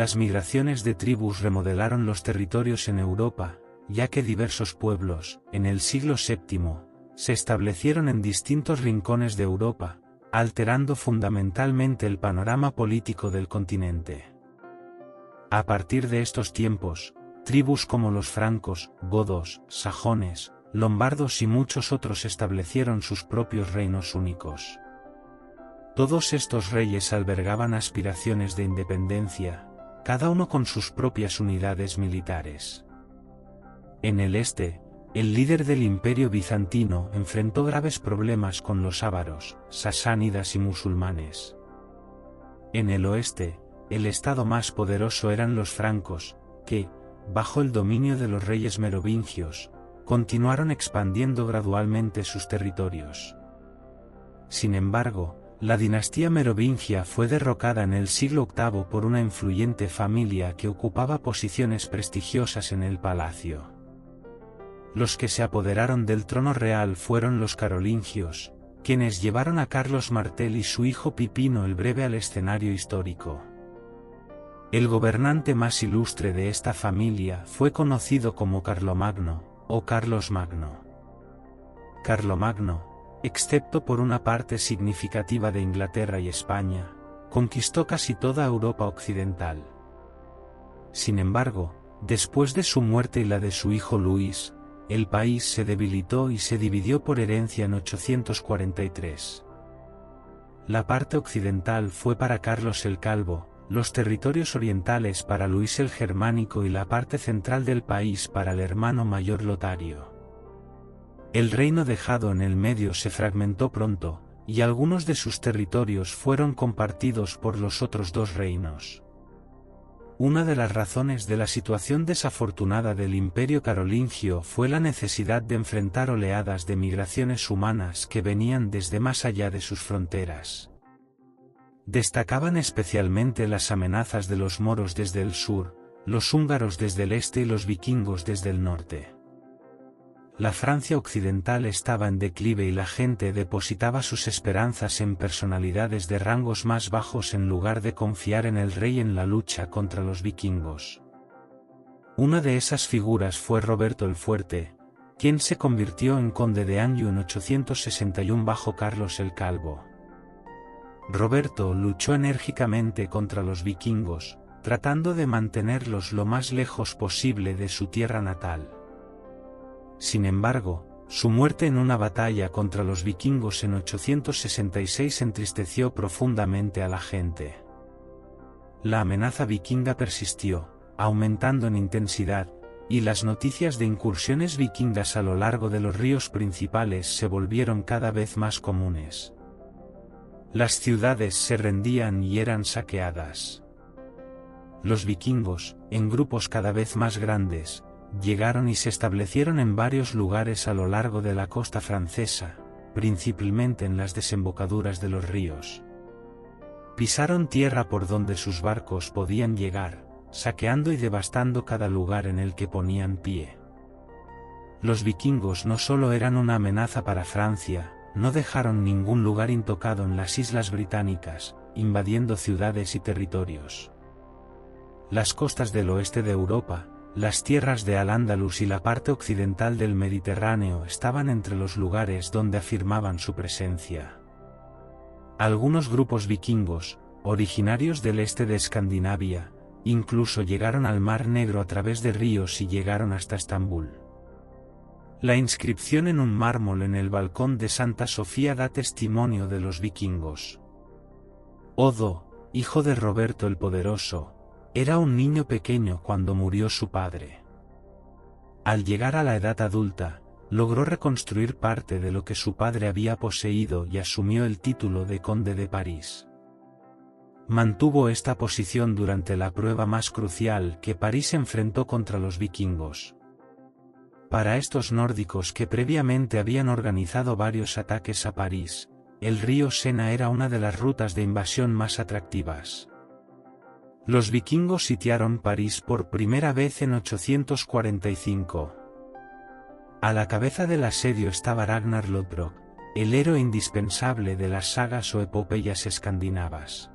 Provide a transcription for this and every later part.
Las migraciones de tribus remodelaron los territorios en Europa, ya que diversos pueblos, en el siglo VII, se establecieron en distintos rincones de Europa, alterando fundamentalmente el panorama político del continente. A partir de estos tiempos, tribus como los francos, godos, sajones, lombardos y muchos otros establecieron sus propios reinos únicos. Todos estos reyes albergaban aspiraciones de independencia, cada uno con sus propias unidades militares. En el este, el líder del Imperio bizantino enfrentó graves problemas con los ávaros, sasánidas y musulmanes. En el oeste, el estado más poderoso eran los francos, que, bajo el dominio de los reyes merovingios, continuaron expandiendo gradualmente sus territorios. Sin embargo, la dinastía merovingia fue derrocada en el siglo VIII por una influyente familia que ocupaba posiciones prestigiosas en el palacio. Los que se apoderaron del trono real fueron los carolingios, quienes llevaron a Carlos Martel y su hijo Pipino el Breve al escenario histórico. El gobernante más ilustre de esta familia fue conocido como Carlomagno, o Carlos Magno. Carlomagno, excepto por una parte significativa de Inglaterra y España, conquistó casi toda Europa occidental. Sin embargo, después de su muerte y la de su hijo Luis, el país se debilitó y se dividió por herencia en 843. La parte occidental fue para Carlos el Calvo, los territorios orientales para Luis el Germánico y la parte central del país para el hermano mayor Lotario. El reino dejado en el medio se fragmentó pronto, y algunos de sus territorios fueron compartidos por los otros dos reinos. Una de las razones de la situación desafortunada del Imperio carolingio fue la necesidad de enfrentar oleadas de migraciones humanas que venían desde más allá de sus fronteras. Destacaban especialmente las amenazas de los moros desde el sur, los húngaros desde el este y los vikingos desde el norte. La Francia occidental estaba en declive y la gente depositaba sus esperanzas en personalidades de rangos más bajos en lugar de confiar en el rey en la lucha contra los vikingos. Una de esas figuras fue Roberto el Fuerte, quien se convirtió en conde de Anjou en 861 bajo Carlos el Calvo. Roberto luchó enérgicamente contra los vikingos, tratando de mantenerlos lo más lejos posible de su tierra natal. Sin embargo, su muerte en una batalla contra los vikingos en 866 entristeció profundamente a la gente. La amenaza vikinga persistió, aumentando en intensidad, y las noticias de incursiones vikingas a lo largo de los ríos principales se volvieron cada vez más comunes. Las ciudades se rendían y eran saqueadas. Los vikingos, en grupos cada vez más grandes, llegaron y se establecieron en varios lugares a lo largo de la costa francesa, principalmente en las desembocaduras de los ríos. Pisaron tierra por donde sus barcos podían llegar, saqueando y devastando cada lugar en el que ponían pie. Los vikingos no solo eran una amenaza para Francia, no dejaron ningún lugar intocado en las islas británicas, invadiendo ciudades y territorios. Las costas del oeste de Europa, las tierras de Al-Ándalus y la parte occidental del Mediterráneo estaban entre los lugares donde afirmaban su presencia. Algunos grupos vikingos, originarios del este de Escandinavia, incluso llegaron al Mar Negro a través de ríos y llegaron hasta Estambul. La inscripción en un mármol en el balcón de Santa Sofía da testimonio de los vikingos. Odo, hijo de Roberto el Poderoso, era un niño pequeño cuando murió su padre. Al llegar a la edad adulta, logró reconstruir parte de lo que su padre había poseído y asumió el título de conde de París. Mantuvo esta posición durante la prueba más crucial que París enfrentó contra los vikingos. Para estos nórdicos que previamente habían organizado varios ataques a París, el río Sena era una de las rutas de invasión más atractivas. Los vikingos sitiaron París por primera vez en 845. A la cabeza del asedio estaba Ragnar Lodbrok, el héroe indispensable de las sagas o epopeyas escandinavas.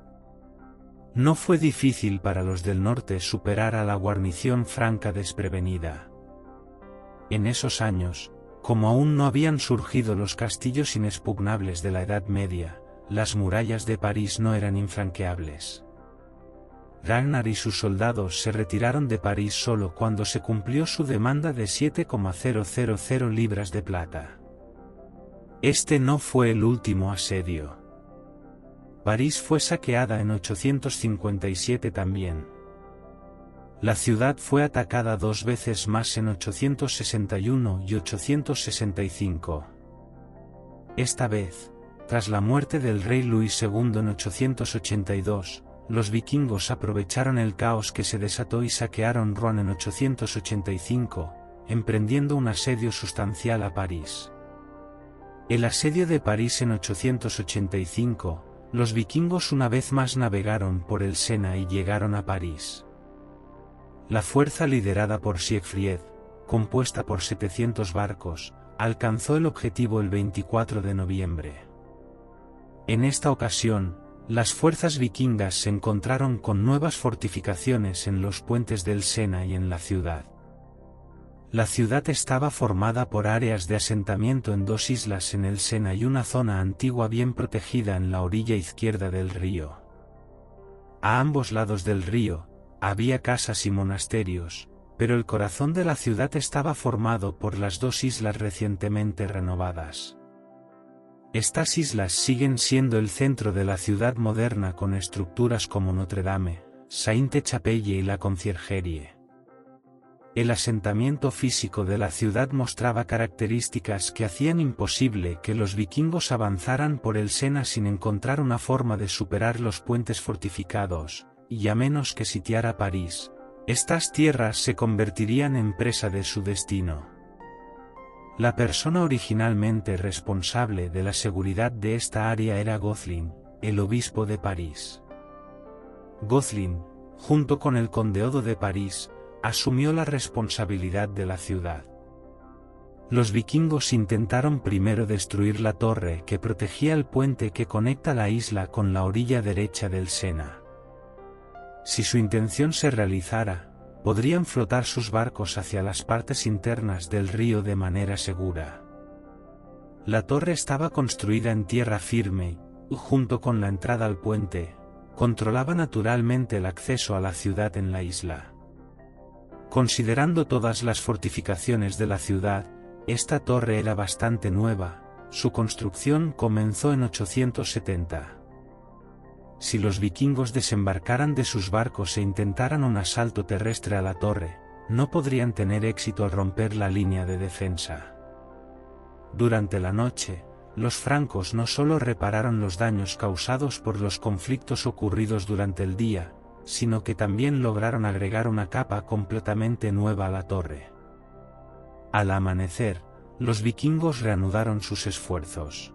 No fue difícil para los del norte superar a la guarnición franca desprevenida. En esos años, como aún no habían surgido los castillos inexpugnables de la Edad Media, las murallas de París no eran infranqueables. Ragnar y sus soldados se retiraron de París solo cuando se cumplió su demanda de 7,000 libras de plata. Este no fue el último asedio. París fue saqueada en 857 también. La ciudad fue atacada 2 veces más en 861 y 865. Esta vez, tras la muerte del rey Luis II en 882, los vikingos aprovecharon el caos que se desató y saquearon Rouen en 885, emprendiendo un asedio sustancial a París. El asedio de París en 885, los vikingos una vez más navegaron por el Sena y llegaron a París. La fuerza liderada por Siegfried, compuesta por 700 barcos, alcanzó el objetivo el 24 de noviembre. En esta ocasión, las fuerzas vikingas se encontraron con nuevas fortificaciones en los puentes del Sena y en la ciudad. La ciudad estaba formada por áreas de asentamiento en 2 islas en el Sena y una zona antigua bien protegida en la orilla izquierda del río. A ambos lados del río, había casas y monasterios, pero el corazón de la ciudad estaba formado por las 2 islas recientemente renovadas. Estas islas siguen siendo el centro de la ciudad moderna con estructuras como Notre Dame, Sainte-Chapelle y la Conciergerie. El asentamiento físico de la ciudad mostraba características que hacían imposible que los vikingos avanzaran por el Sena sin encontrar una forma de superar los puentes fortificados, y a menos que sitiara París, estas tierras se convertirían en presa de su destino. La persona originalmente responsable de la seguridad de esta área era Gozlin, el obispo de París. Gozlin, junto con el conde Odo de París, asumió la responsabilidad de la ciudad. Los vikingos intentaron primero destruir la torre que protegía el puente que conecta la isla con la orilla derecha del Sena. Si su intención se realizara, podrían flotar sus barcos hacia las partes internas del río de manera segura. La torre estaba construida en tierra firme, y junto con la entrada al puente, controlaba naturalmente el acceso a la ciudad en la isla. Considerando todas las fortificaciones de la ciudad, esta torre era bastante nueva, su construcción comenzó en 870. Si los vikingos desembarcaran de sus barcos e intentaran un asalto terrestre a la torre, no podrían tener éxito al romper la línea de defensa. Durante la noche, los francos no solo repararon los daños causados por los conflictos ocurridos durante el día, sino que también lograron agregar una capa completamente nueva a la torre. Al amanecer, los vikingos reanudaron sus esfuerzos.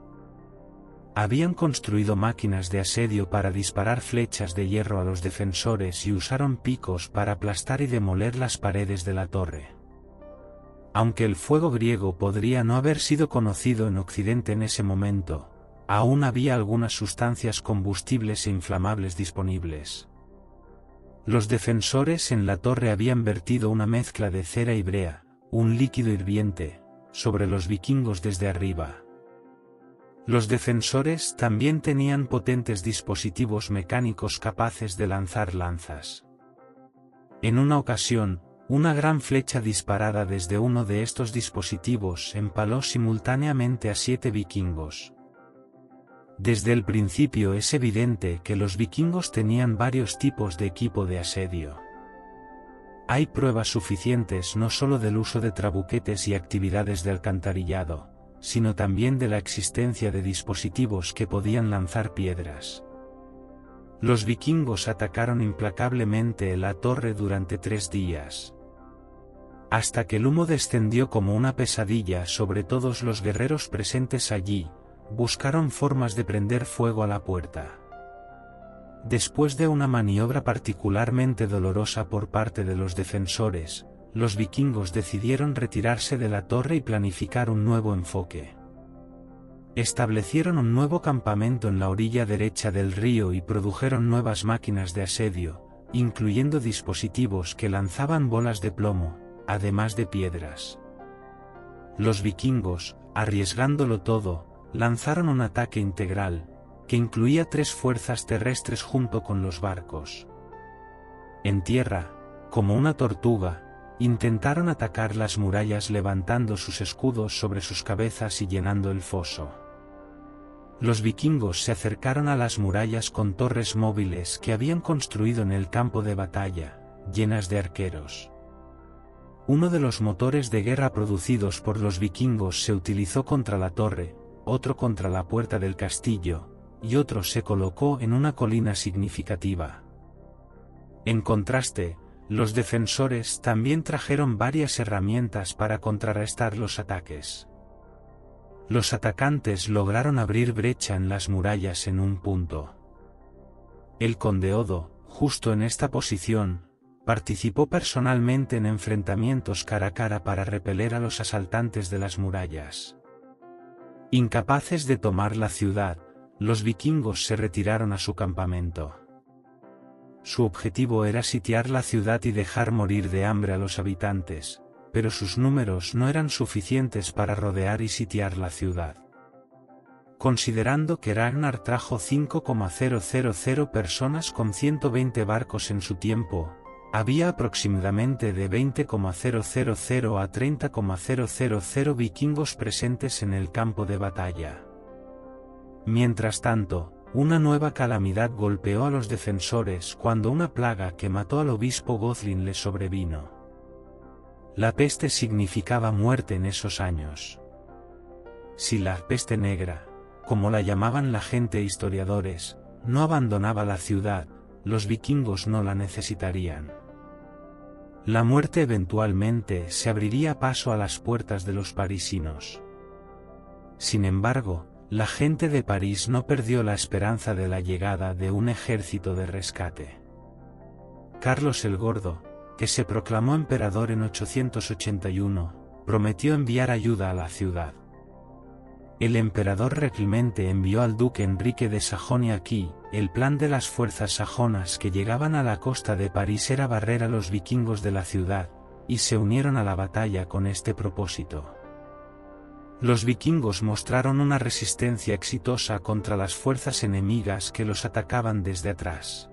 Habían construido máquinas de asedio para disparar flechas de hierro a los defensores y usaron picos para aplastar y demoler las paredes de la torre. Aunque el fuego griego podría no haber sido conocido en Occidente en ese momento, aún había algunas sustancias combustibles e inflamables disponibles. Los defensores en la torre habían vertido una mezcla de cera y brea, un líquido hirviente, sobre los vikingos desde arriba. Los defensores también tenían potentes dispositivos mecánicos capaces de lanzar lanzas. En una ocasión, una gran flecha disparada desde uno de estos dispositivos empaló simultáneamente a 7 vikingos. Desde el principio es evidente que los vikingos tenían varios tipos de equipo de asedio. Hay pruebas suficientes no solo del uso de trabuquetes y actividades de alcantarillado, sino también de la existencia de dispositivos que podían lanzar piedras. Los vikingos atacaron implacablemente la torre durante 3 días. Hasta que el humo descendió como una pesadilla sobre todos los guerreros presentes allí, buscaron formas de prender fuego a la puerta. Después de una maniobra particularmente dolorosa por parte de los defensores, los vikingos decidieron retirarse de la torre y planificar un nuevo enfoque. Establecieron un nuevo campamento en la orilla derecha del río y produjeron nuevas máquinas de asedio, incluyendo dispositivos que lanzaban bolas de plomo, además de piedras. Los vikingos, arriesgándolo todo, lanzaron un ataque integral, que incluía 3 fuerzas terrestres junto con los barcos. En tierra, como una tortuga, intentaron atacar las murallas levantando sus escudos sobre sus cabezas y llenando el foso. Los vikingos se acercaron a las murallas con torres móviles que habían construido en el campo de batalla, llenas de arqueros. Uno de los motores de guerra producidos por los vikingos se utilizó contra la torre, otro contra la puerta del castillo, y otro se colocó en una colina significativa. En contraste, los defensores también trajeron varias herramientas para contrarrestar los ataques. Los atacantes lograron abrir brecha en las murallas en un punto. El conde Odo, justo en esta posición, participó personalmente en enfrentamientos cara a cara para repeler a los asaltantes de las murallas. Incapaces de tomar la ciudad, los vikingos se retiraron a su campamento. Su objetivo era sitiar la ciudad y dejar morir de hambre a los habitantes, pero sus números no eran suficientes para rodear y sitiar la ciudad. Considerando que Ragnar trajo 5,000 personas con 120 barcos en su tiempo, había aproximadamente de 20,000 a 30,000 vikingos presentes en el campo de batalla. Mientras tanto, una nueva calamidad golpeó a los defensores cuando una plaga que mató al obispo Gothlin les sobrevino. La peste significaba muerte en esos años. Si la peste negra, como la llamaban la gente historiadores, no abandonaba la ciudad, los vikingos no la necesitarían. La muerte eventualmente se abriría paso a las puertas de los parisinos. Sin embargo, la gente de París no perdió la esperanza de la llegada de un ejército de rescate. Carlos el Gordo, que se proclamó emperador en 881, prometió enviar ayuda a la ciudad. El emperador Reclemente envió al duque Enrique de Sajonia aquí. El plan de las fuerzas sajonas que llegaban a la costa de París era barrer a los vikingos de la ciudad, y se unieron a la batalla con este propósito. Los vikingos mostraron una resistencia exitosa contra las fuerzas enemigas que los atacaban desde atrás.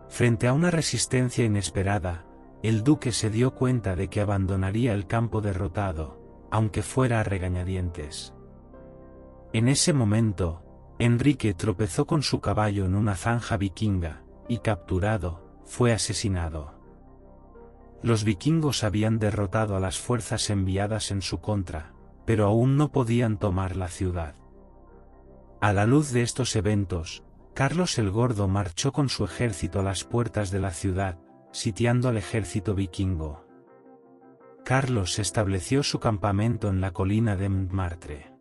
Frente a una resistencia inesperada, el duque se dio cuenta de que abandonaría el campo derrotado, aunque fuera a regañadientes. En ese momento, Enrique tropezó con su caballo en una zanja vikinga, y capturado, fue asesinado. Los vikingos habían derrotado a las fuerzas enviadas en su contra, pero aún no podían tomar la ciudad. A la luz de estos eventos, Carlos el Gordo marchó con su ejército a las puertas de la ciudad, sitiando al ejército vikingo. Carlos estableció su campamento en la colina de Montmartre.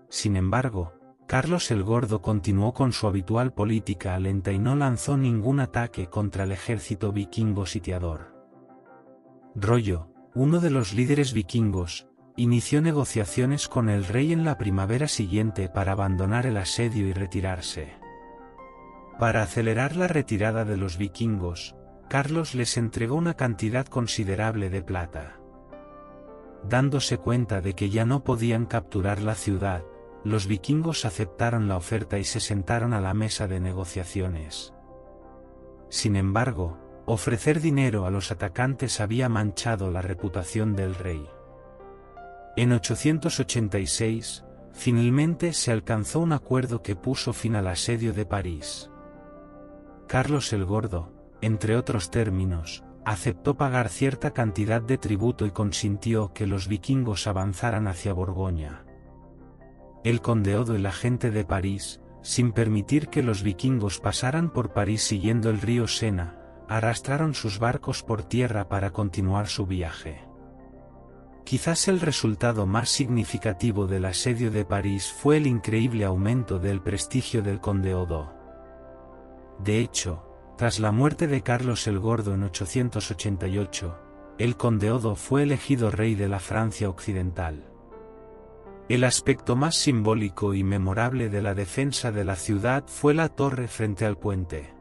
Sin embargo, Carlos el Gordo continuó con su habitual política lenta y no lanzó ningún ataque contra el ejército vikingo sitiador. Rollo, uno de los líderes vikingos, inició negociaciones con el rey en la primavera siguiente para abandonar el asedio y retirarse. Para acelerar la retirada de los vikingos, Carlos les entregó una cantidad considerable de plata. Dándose cuenta de que ya no podían capturar la ciudad, los vikingos aceptaron la oferta y se sentaron a la mesa de negociaciones. Sin embargo, ofrecer dinero a los atacantes había manchado la reputación del rey. En 886, finalmente se alcanzó un acuerdo que puso fin al asedio de París. Carlos el Gordo, entre otros términos, aceptó pagar cierta cantidad de tributo y consintió que los vikingos avanzaran hacia Borgoña. El conde Odo y la gente de París, sin permitir que los vikingos pasaran por París siguiendo el río Sena, arrastraron sus barcos por tierra para continuar su viaje. Quizás el resultado más significativo del asedio de París fue el increíble aumento del prestigio del conde Odo. De hecho, tras la muerte de Carlos el Gordo en 888, el conde Odo fue elegido rey de la Francia occidental. El aspecto más simbólico y memorable de la defensa de la ciudad fue la torre frente al puente.